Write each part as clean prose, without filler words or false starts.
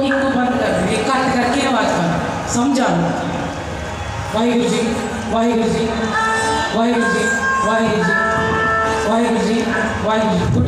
एक बंद कर देंगे, कट करके आवाज कर समझा। वाहिगुरु जी वाहिगुरु जी वाहिगुरु जी वाहिगुरु जी वाहिगुरु जी वाहिगुरु जी। गुड।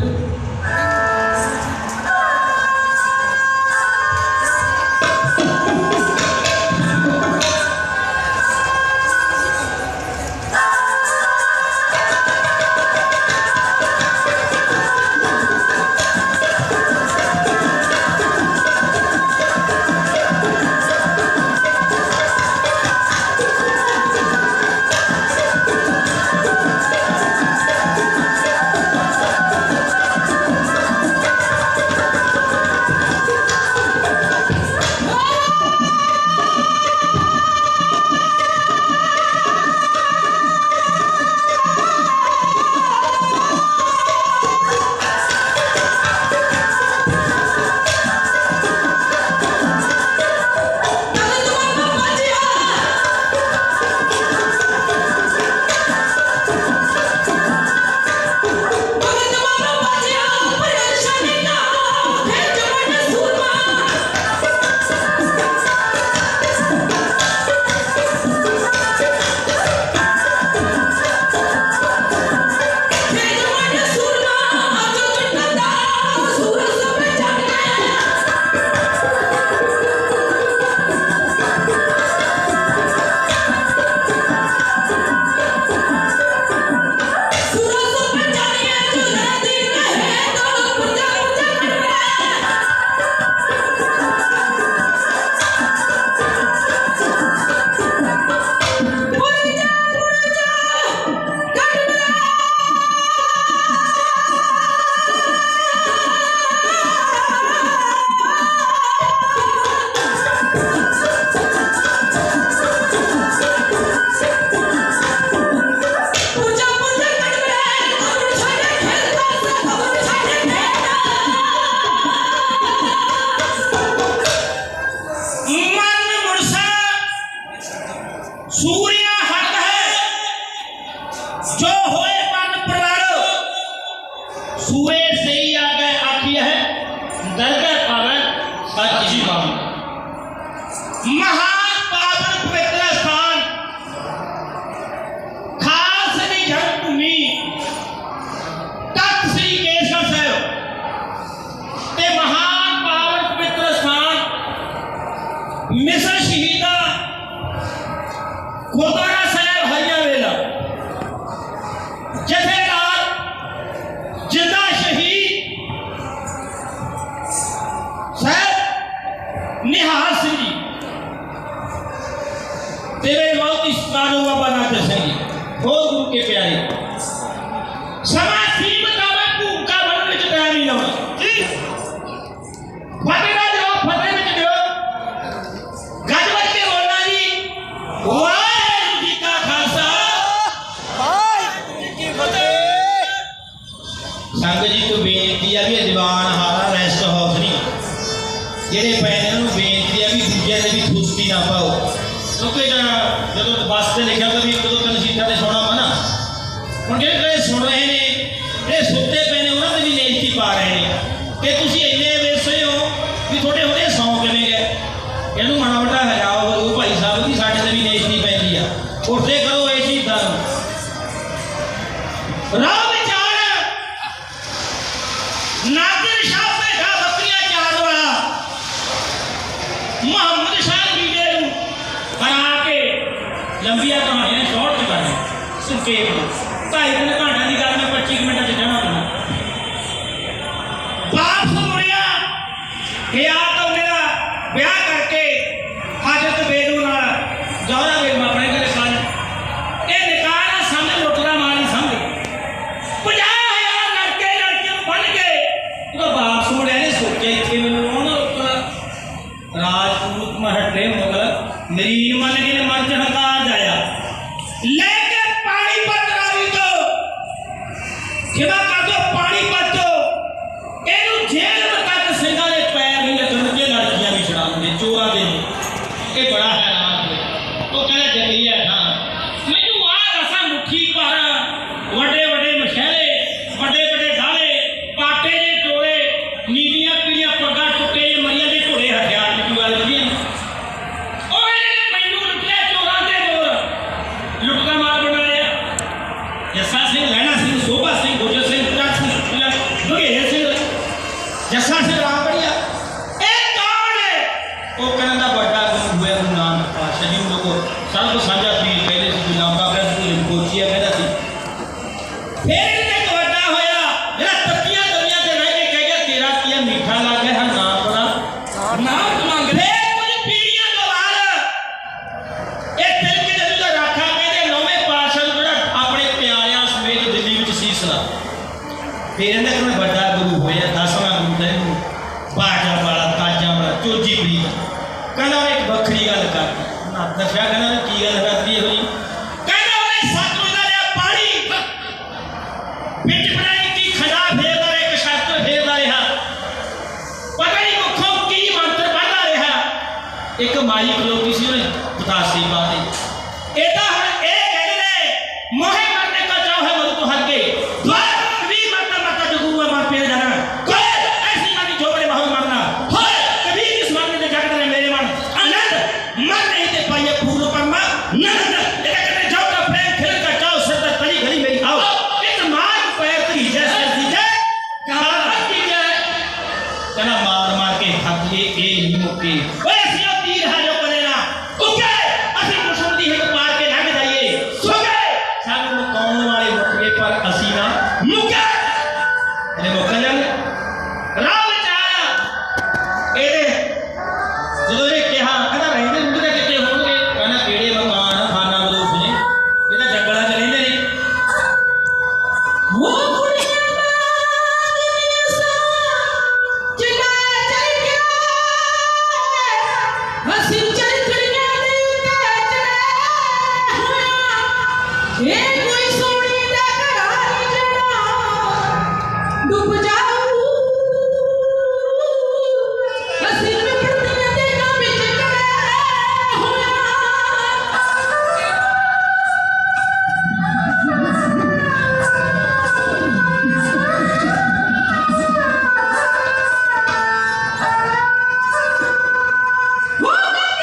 नीलियां पीलियां पग्गा टुटे मरिया के घोड़े हथियार सब साझा पीर कहते सी लांबा कहते कोचिया कहता सी फिर एक बड़ा होया जरा तकिया दुनिया ते रह के कह गया तेरा किया मीठा लागे है नाम बड़ा नाम मांग ले कुछ पीड़ियां गवार ए दिल के दिल का राखा कहते नौवें पातशाह जरा अपने प्यारियां समेत दिल्ली विच सीस ला फिर इहदा कोई बड़ा गुरु होया 10वां गुरु तैनूं बाजा वाला ताजा वाला चोजी पी कहना एक बखरी गल कर दशा कहना की गल करती है हुई कहना उन्हें सतलुज दा लिया पानी बिच बनाई की खड़ा फेरदा रहा एक शास्त्र फेरदा रहा पता नहीं मुखों की मंत्र पढ़दा रहा एक माई खलोती सी उन्हें बतासी पा दी एदा हुण ए कहदे ने मोहे मरने का चाह है मरु तो हट गए द्वार कभी मरना मरता जगूआ मर पे जाना कोई ऐसी मानी झोपड़े बहुत मरना होय कभी किस मरने दे जगत ने मेरे मन आनंद मर नहीं दे पाए पूर्ण परमा नंद एका कहते जाओ का प्रेम खेल का चाव सदा तली घड़ी मेरी आओ एक मार पैर की जैसे दीजे कहा की जाए कहना मार मार के थक गए ए नहीं मुक्के ओए सियो तीर है जो करेना ओके असि दुश्मन दी हित पार के लग जाइए सो गए सानू मुकाउन वाले मुक गए पर असि ना मुके अरे मुकल राम चाया एदे ਜਦੋਂ ਇਹ ਕਿਹਾ ਕਹਿੰਦਾ ਰਹਿੰਦੇ ਹੁੰਦੇ ਕਿਤੇ ਹੋਣਗੇ ਕਹਿੰਦਾ ਕਿਹੜੇ ਮਕਾਨ ਖਾਨਾ ਬਲੂਸ ਨੇ ਇਹ ਤਾਂ ਜੰਗਲਾਂ 'ਚ ਰਹਿੰਦੇ ਨੇ वो कुड़ियां मांगनी सा जिन्ना चल गया हसी चरखड़ियां दे उत्ते चढ़े होया ये कोई सोनी दा घड़ा नहीं जड़ा डूब जाऊं हसी चरखड़ियां दे ना विच चढ़े होया वो करके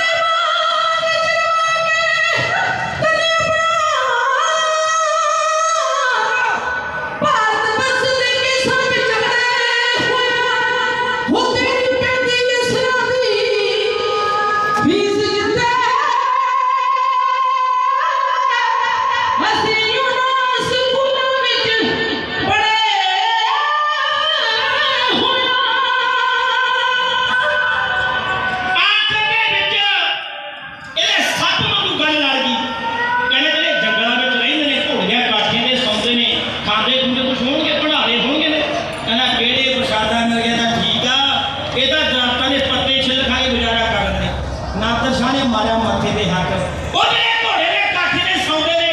भारत बस लेके सब चढ़े होया वो तेरी पेंदी इसरादी फीस जिंदे हसी यूनास स्कूलों विच पढ़े होया आखिर ਦੇ ਵਿੱਚ ਇਹ ਸੱਪ ਵਾਂਗੂ ਗੱਲ ਲੜ ਗਈ ਕਹਿੰਦੇ ਜਿਹੜੇ ਜੰਗਲਾਂ ਵਿੱਚ ਰਹਿੰਦੇ ਨੇ ਘੋੜੀਆਂ ਕਾਠੀਆਂ ਦੇ ਸੌਂਦੇ ਨੇ ਖਾਂਦੇ ਪੀਂਦੇ ਕੁਛ ਹੋਣਗੇ ਪੜਾਲੇ ਹੋਣਗੇ ਨੇ ਕਹਿੰਦਾ ਕਿਹੜੇ ਪ੍ਰਸ਼ਾਦਾ ਮਿਲ ਗਿਆ ਤਾਂ ਠੀਕ ਆ ਇਹ ਤਾਂ ਦਰਖਤਾਂ ਦੇ ਪੱਤੇ ਛਿੱਲ ਖਾ ਕੇ ਗੁਜ਼ਾਰਾ ਕਰਦੇ ਨੇ ਨਾਦਰ ਸ਼ਾਹ ਨੇ ਮਾਰਿਆ ਮੱਥੇ ਤੇ ਹੱਥ ਉਹ ਜਿਹੜੇ ਘੋੜੇ ਦੇ ਕਾਠੀ ਦੇ ਸੌਂਦੇ ਨੇ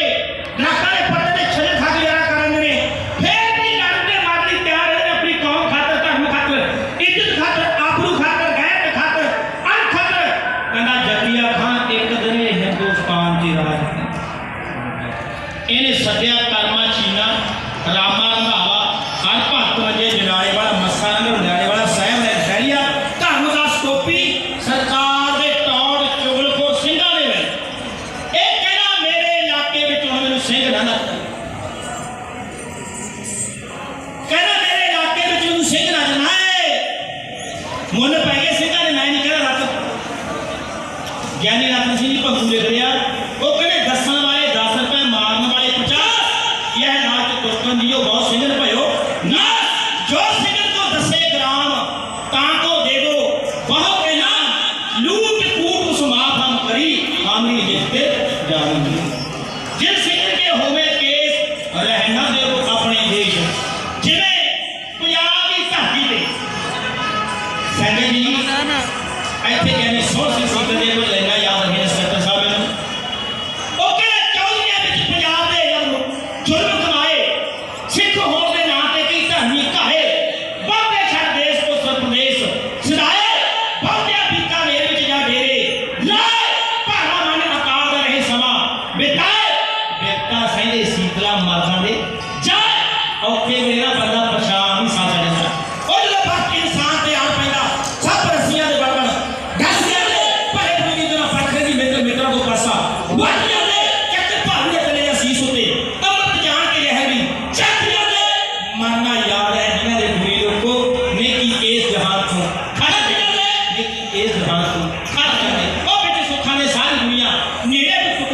ਦਰਖਤਾਂ ਦੇ ਪੱਤੇ ਤੇ ਛਿੱਲ ਖਾ ਕੇ ਗੁਜ਼ਾਰਾ ਕਰਦੇ ਨੇ ਫੇਰ ਵੀ ਲੜਦੇ ਮਾਰਦੀ ਤਿਆਰ ਰਹਿੰਦੇ ਨੇ ਆਪਣੀ ਕੌਮ ਖਾਤਰ ਧਰਮ ਖਾਤਰ ਇੱਜ਼ਤ ਖਾਤਰ ਆਬਰੂ ਖਾਤਰ ਗੈਰਤ ਖਾਤਰ ਅਣ ਖਾਤਰ ਕਹਿੰਦਾ ਜੱਟੀਆ ਖਾਂ ਇੱਕ ਦਿਨ ਇਹ ਹਿੰਦੁਸਤਾਨ ਦੀ ਰਾਜ ਇਹਨੇ ਸੱਦਿਆ ਕਰਮਾ ਚੀਨਾ ਰਾਮਾ ਰੰਧਾਵਾ ਹਰ ਭਗਤ ਵਜੇ ਜਨਾਲੇ ਵਾਲਾ ਮੱਸਾ ਲੁਧਿਆਣੇ ਵਾਲਾ ਸਾਹਿਬ ਨੇ ਸ਼ਹਿਰੀਆ ਧਰਮ ਦਾ ਸਟੋਪੀ ਸਰਕਾਰ ਦੇ ਟੌੜ ਚੁਗਲਖੋਰ ਸਿੰਘਾਂ ਦੇ ਵਿੱਚ ਇਹ ਕਹਿੰਦਾ ਮੇਰੇ ਇਲਾਕੇ ਵਿੱਚ ਹੁਣ ਮੈਨੂੰ ਸਿੰਘ ਨਾ ਕਹਿੰਦਾ ਮੇਰੇ ਇਲਾਕੇ ਵਿੱਚ ਮੈਨੂੰ ਸਿੰਘ ਨਾ ਜਨਾਏ ਮੁੱਲ ਪੈ ਗਏ ਸਿੰਘਾਂ ਦੇ ਮੈਂ ਨਹੀਂ ਕਹਿੰਦਾ ਰੱਤ ਗਿਆਨੀ ਰਤਨ ਸਿੰਘ ਜੀ ਭੰਗੂ ਲਿਖ ਰਿਹਾ ਉਹ ਕਹਿੰਦੇ ਦੱਸਣ ਵਾਲੇ 10 ਰੁਪਏ ਮਾਰਨ ਵਾਲੇ 50 यह नाच तुर्कन दियो बहुत सिंगन भयो ना जो सिंगन को 10 ग्राम ताको देवो बहु के नाम लूट कूट उस माफ हम करी हमरी लिखते जानी जिस सिंगन के होवे केस रहना देवो अपने देश जिवें पंजाब की धरती ते संजय जी ਇੱਥੇ ਕਹਿੰਦੇ ਸੋਹ ਸਿੰਘ ਦੇ ਕੋਲ ਲੈਣਾ ਯਾਦ ਰੱਖੇ ਸੈਕਟਰ ਸਾਹਿਬ ਨੂੰ ਉਹ ਕਹਿੰਦੇ ਚੌਧਰੀਆਂ ਵਿੱਚ ਪੰਜਾਬ ਦੇ ਜ਼ੁਲਮ ਕਮਾਏ ਸਿੱਖ ਹੋਣ ਦੇ ਨਾਂ ਤੇ ਕਈ ਧਰਮੀ ਘਾਏ ਬਹੁਤੇ ਛੱਡ ਦੇਸ਼ ਤੋਂ ਸਰਪ੍ਰਦੇਸ਼ ਸਦਾਏ ਬਹੁਤਿਆਂ ਬੀਕਾਨੇਰ ਵਿੱਚ ਜਾ ਡੇਰੇ ਲਾਏ ਭਾਰਾ ਮਨ ਅਕਾਲ ਦਾ ਰਹੇ ਸਮਾਂ ਬਿਤਾਏ ਬਿਰਤਾ ਸਹਿੰਦੇ ਸੀਤਲਾ ਮਰਦਾਂ ਦੇ ਜਾਏ ਔਖੇ ਮੇਰਾ ਬੰਦਾ ਪਛਾਣ ਨਹੀਂ ਸਕਦਾ ਉਹ ਜਦੋਂ ਬਾਕੀ ਇਨਸਾਨ ਤੇ ਆਣ ਪੈਂਦਾ ਸਭ ਰਸੀਆਂ ਦੇ ਬੜਬੜ ਗਾਸੀਆਂ ਦੇ ਭਲੇ ਬੁਰੀ ਦੇ ਪੱਖੇ ਦੀ ਮਿੱਤਰਾਂ ਤੋਂ ਪਾਸਾ ਵਾਟੀਆਂ ਦੇ ਚੱਕ ਭਾਰੂ ਦੇ ਤਲੇ ਅਸੀਸ ਉੱਤੇ ਅੰਮ੍ਰਿਤ ਜਾਣ ਕੇ ਰਹਿ ਵੀ ਚਾਕਰੀਆਂ ਦੇ ਮਰਨਾ ਯਾਦ ਹੈ ਜਿਨ੍ਹਾਂ ਦੇ ਬੁਰੀ ਲੋਕੋ ਨੇਕੀ ਇਸ ਜਹਾਨ ਤੋਂ ਖੜ ਜਾਂਦੇ ਨੇਕੀ ਇਸ ਜਹਾਨ ਤੋਂ ਖੜ ਜਾਂਦੇ ਉਹ ਵਿੱਚ ਸੁੱਖਾਂ ਦੇ ਸਾਰੀ ਦੁਨੀਆ ਨੇੜੇ ਵਿੱਚ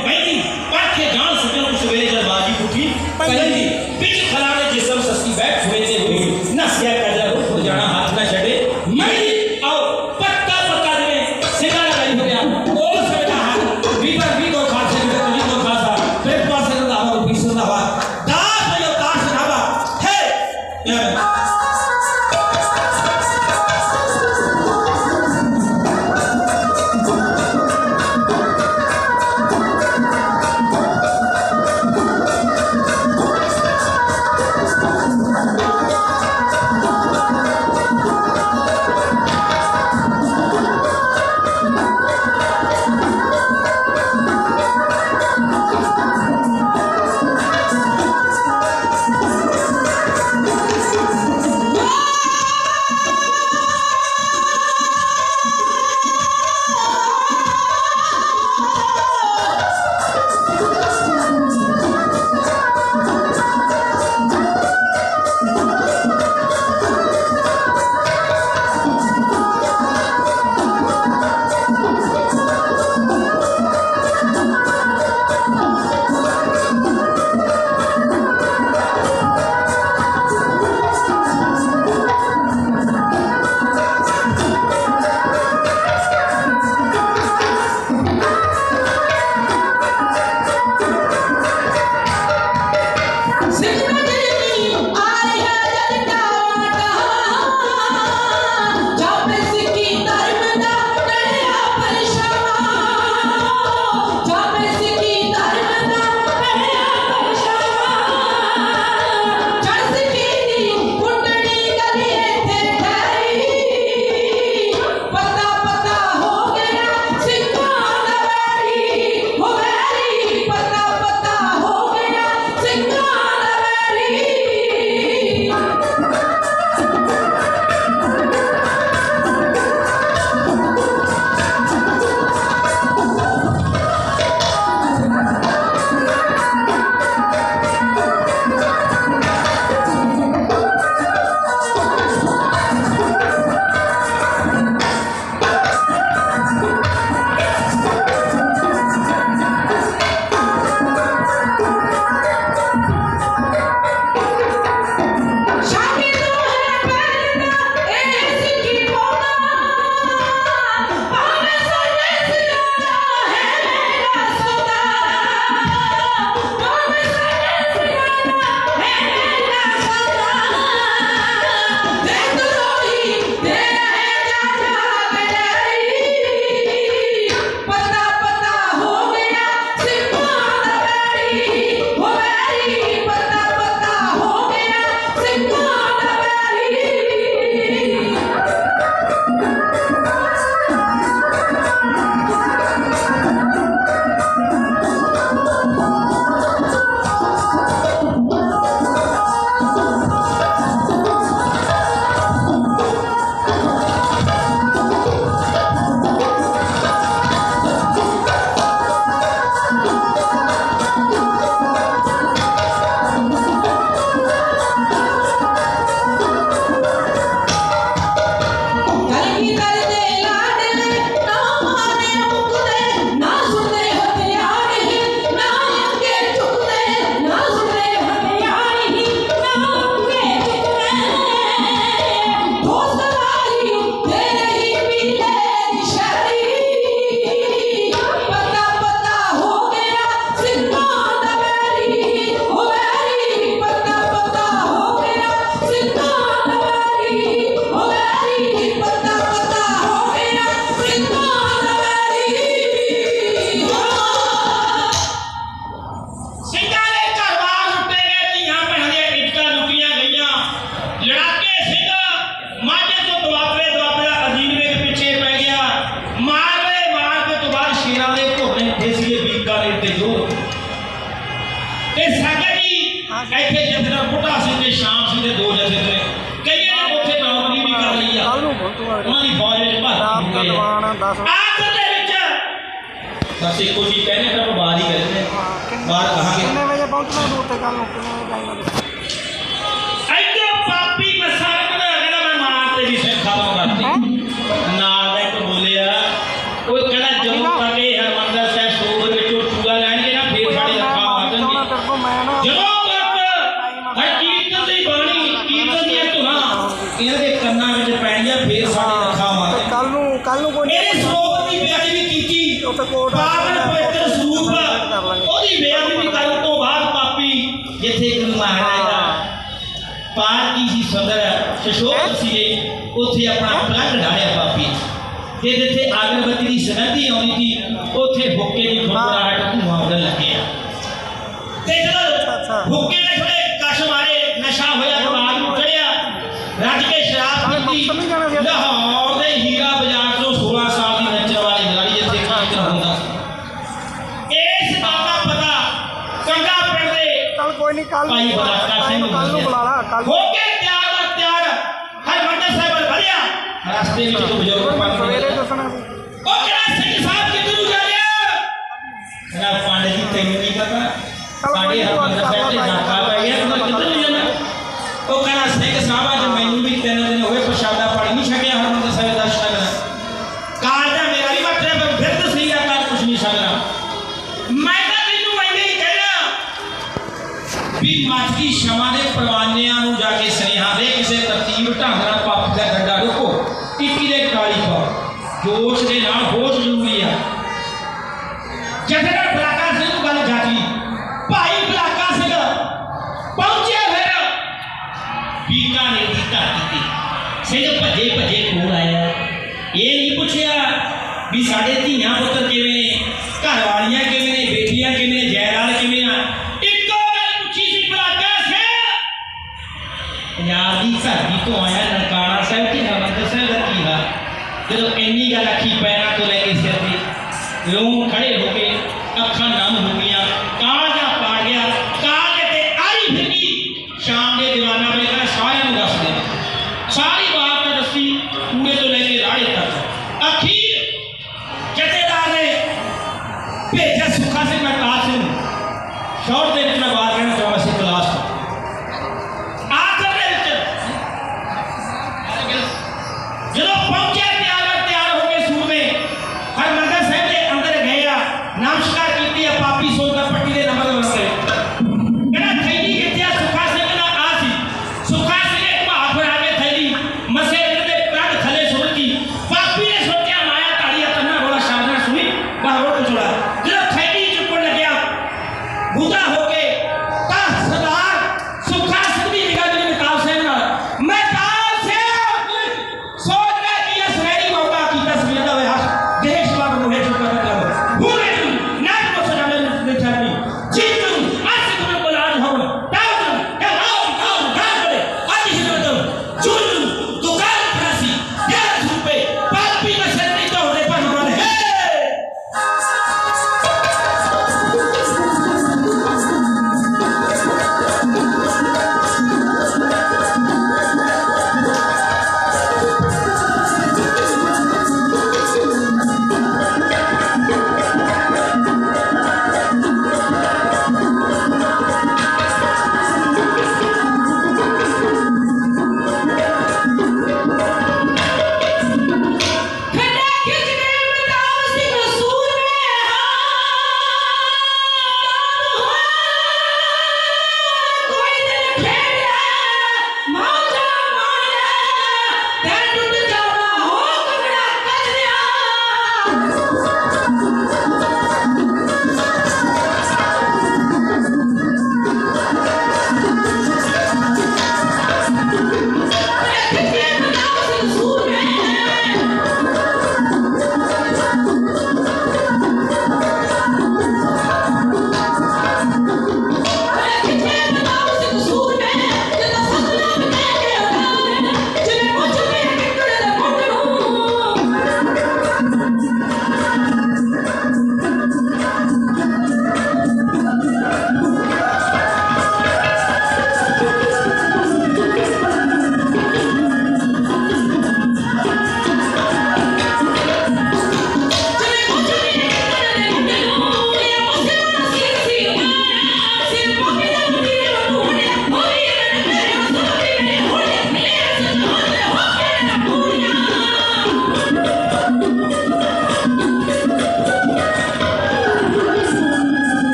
बैठे सी बीकानेर ते जो ते साडे भी ਇੱਥੇ ਜਥੇਦਾਰ ਬੁੱਢਾ ਸਿੰਘ ਤੇ ਸ਼ਾਮ ਸਿੰਘ ਦੇ 2 ਜਥੇ ਨੇ ਕਈਆਂ ਨੇ ਉੱਥੇ ਨੌਕਰੀ ਵੀ ਕਰ ਲਈ ਆ ਉਹਨਾਂ ਦੀ ਫੌਜ ਵਿੱਚ ਭਰਤੀ ਹੋਏ ਆਖਰ ਦੇ ਵਿੱਚ ਬਸ ਇੱਕੋ ਚੀਜ਼ ਕਹਿੰਦੇ ਤਾਂ ਬਾਹਰ ਹੀ ਕਰਦੇ ਬਾਹਰ ਕਹਾਂਗੇ ਕਿੰਨੇ ਵਜੇ ਪਹੁੰਚਣਾ ਤੂੰ ਉੱਤੇ ਕੱਲ ਨੂੰ ਕਿੰਨੇ ਵਜੇ ਜਾਏਗਾ ਇੱਧਰੋਂ ਪਾਪੀ ਮੱਸਾ ਕਹਿੰਦਾ ਮੈਂ ਮਾਰ ਤੇ ਵੀ ਸਿਰ ਖਤਮ ਕਰਤੀ ਨਾਲ ਦਾ ਇੱਕ ਬੋਲਿਆ ਉਹ ਕਹਿੰਦਾ ਜਦੋਂ ਤੱਕ ਇਹ ਹਰਮੰਦਰ ਸਾਹਿਬ ਸਰੋਵਰ ਵਿੱਚੋਂ ਚੂੜਾ ਲੈਣਗੇ ਨਾ ਫੇਰ ਸਾਡੇ ਅੱਖਾਂ ਮਾਰ ਦੇਣਗੇ ਜਦੋਂ ਇਹਦੇ ਕੰਨਾਂ ਵਿੱਚ ਪੈਣੀਆਂ ਫੇਰ ਸਾਡੇ ਅੱਖਾਂ ਮਾਰਦੇ ਕੱਲ ਨੂੰ ਕੋਈ ਇਹਨੇ ਸਰੋਵਰ ਦੀ ਬੇਅਦਬੀ ਕੀਤੀ ਪਾਵਨ ਪਵਿੱਤਰ ਸਰੂਪ ਉਹਦੀ ਬੇਅਦਬੀ ਕਰਨ ਤੋਂ ਬਾਅਦ ਪਾਪੀ ਜਿੱਥੇ ਗੁਰੂ ਮਹਾਰਾਜ ਦਾ ਪਾਰਟੀ ਸੀ ਸਦਰ ਸ਼ਸ਼ੋਕ ਸੀ ਉੱਥੇ ਆਪਣਾ ਪਲੰਗ ਢਾਲਿਆ ਪਾਪੀ ਤੇ ਜਿੱਥੇ ਅਗਰਬੱਤੀ ਦੀ ਸੁਗੰਧੀ ਆਉਂਦੀ ਸੀ ਉੱਥੇ ਹੁੱਕੇ ਦੀ ਖੁਰਖੁਰਾਹਟ ਧੂੰਆਂ ਉੱਡਣ ਲੱਗਿਆ ਤੇ ਜਦੋਂ ਹੁੱਕੇ ਦੇ ਥੋੜੇ ਕਸ਼ ਮਾਰੇ ਨਸ਼ਾ ਹੋਇਆ ਦਿਮਾਗ ਨੂੰ ਚੜਿਆ ਰੱਜ ਕੇ ਸ਼ਰਾਬ ਪੀਤੀ ਲਾਹੌਰ ਦੇ ਹੀਰਾ ਬਾਜ਼ਾਰ ਤੋਂ 16 ਸਾਲ ਦੀ ਨੱਚਣ ਵਾਲੀ ਲੜਾਈ ਜਿੱਥੇ ਕੀਰਤਨ ਹੁੰਦਾ ਇਸ ਗੱਲ ਦਾ ਪਤਾ ਕੰਗਾ ਪਿੰਡ ਦੇ ਕੱਲ ਕੋਈ ਨਹੀਂ ਕੱਲ ਭਾਈ ਬਲਾਸਟਰ ਸਿੰਘ ਕੱਲ ਨੂੰ ਬੁਲਾ ਲਾ ਕੱਲ ਹੋ ਕੇ ਤਿਆਰ ਹਰਮੰਦਰ ਸਾਹਿਬ ਵਧਿਆ ਰਸਤੇ ਵਿੱਚ ਇੱਕ ਬਜ਼ੁਰਗ ਪੰਜ ਸਵੇਰੇ ਦੱਸਣਾ ਸੀ ਉਹ ਕਿਹੜਾ ਸਿੰਘ ਸਾਹਿਬ ਕਿੱਧਰ ਨੂੰ ਜਾ ਰਿਹਾ ਮੇਰਾ ਪਾਂਡੇ ਜੀ ਤੈਨੂੰ ਨਹੀਂ ਪਤਾ ਸਾਡੇ ਹਰਮੰਦਰ ਸਾਹਿਬ ਤੇ ਨਾਕਾ ਪੈ ਗਿਆ ਤੂੰ ਕਿੱਧਰ ਨੂੰ ਜਾਣਾ ਉਹ ਕਹਿੰਦਾ ਸਿੰਘ ਸਾਹਿਬ ਅੱਜ ਮੈਨੂੰ ਵੀ 3 ਦਿਨ ਹੋਏ ਪ੍ਰਸ਼ਾਦਾ ਪਾਣੀ ਨਹੀਂ ਛਕਿਆ ਹਰਮੰਦਰ ਸਾਹਿਬ ਦਰਸ਼ਨ ਕਰਨਾ ਕਾਲਜਾ ਮੇਰਾ ਵੀ ਮੱਠਿਆ ਪਰ ਫਿਰ ਤਾਂ ਸਹੀ ਆ ਕਰ ਕੁਛ ਨਹੀਂ ਸਕਦਾ ਮੈਂ ਤਾਂ ਤੈਨੂੰ ਇੰਨੇ ਹੀ ਕਹਿਣਾ ਵੀ ਮਾਝੀ ਸ਼ਮਾ ਦੇ ਪਰਵਾਨਿਆਂ ਨੂੰ ਜਾ ਕੇ ਸੁਨੇਹਾ ਦੇ ਕਿਸੇ ਤਰਤੀਬ ਢੰਗ ਨਾਲ ਪਾਪ ਦਾ ਡੰਡਾ ਰੋਕੋ 21 ਦੇ 41 ਪਾਓ ਜੋਸ਼ ਦੇ ਨਾਲ ਹੋਸ਼ ਜ਼ਰੂਰੀ ਆ ਜਥੇਦਾਰ ਬਲਾਕਾ ਸਿੰਘ ਨੂੰ ਗੱਲ ਜਾਤੀ ਭਾਈ ਬਲਾਕਾ ਸਿੰਘ ਪਹੁੰਚਿਆ ਫਿਰ बीकानेर की धरती थी सिंह भजे भजे कोल आया ये नहीं पूछया भी साढ़े धियां पुत्र किवें ने घर वालियां किवें ने बेटियां किवें ने जयलाल किवें आ इक्को गल पूछी सी बलाका सिंह पंजाब की धरती तो आया ननकाना साहब ते हरमंदर साहब का की हाल जदों इन्नी गल आखी पैरां तो लैके सिर ते रों खड़े हो के अखां नम हो गईयां कालजा पाड़ गया काल ते आरी फिरी शाम के दीवाना पे सारी बात ने दसी कूड़े तो लेके राड़े तक अखीर जथेदार ने भेजा सुखा सिंह अवतार सिंह शॉर्ट के मैं बात कहना चाहूँगा सी क्लास आखिर जो पहुंचे तैयार हो गए सूर में हरमंदर साहब के अंदर गए नमस्कार की पापी सोलकर पट्टी के नंबर बनते कहना थैली कितने सुखा सिंह ना आ सी सुखा मसे दे प्राण थले सुनती पापी ने सोचा माया ताड़िया तन्ना रोला शादना सुनी बाहर रोड छोड़ा जब थैली चुपड़ लग्या बुधा होके ता सरदार सुखा सिंह दी निगाह मेरी ताव से ना मैं ताव से सोच रहा कि ये सुनहरी मौका की तस्वीर दा होया देश बाग मुहे चुका कर भूले ना को सजा में ठहरी जीतू आज तुम बलाज हो ताव के आओ गाल करे आज ही तो चुन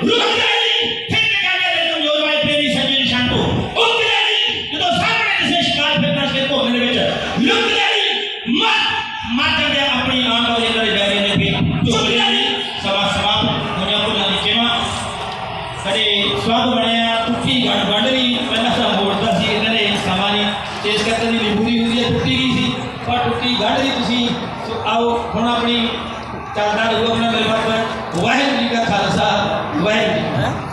रुक जा नहीं फिर निकाले दे कमजोर वाले प्रेमी सज्जन निशान को उठ जा नहीं जो सामने जिसे शिकार फिरना से कोने में रुक जा नहीं मत दे अपनी आन वाले लड़े बैठे ने भी चुप जा नहीं सवा समाप्त होने को ना नीचेवा करे स्वाद बनया टुट्टी गड़बड़ी पहला सा मोड़ता सी इन्होंने सामानी चेस करते दी मजबूरी हुई है टुट्टी गई सी पर टुट्टी गड़ रही तुसी आओ हुण अपनी चलदा रहूगा अपना मेरे बात वाहिगुरू जी का खालसा वाहिगुरू जी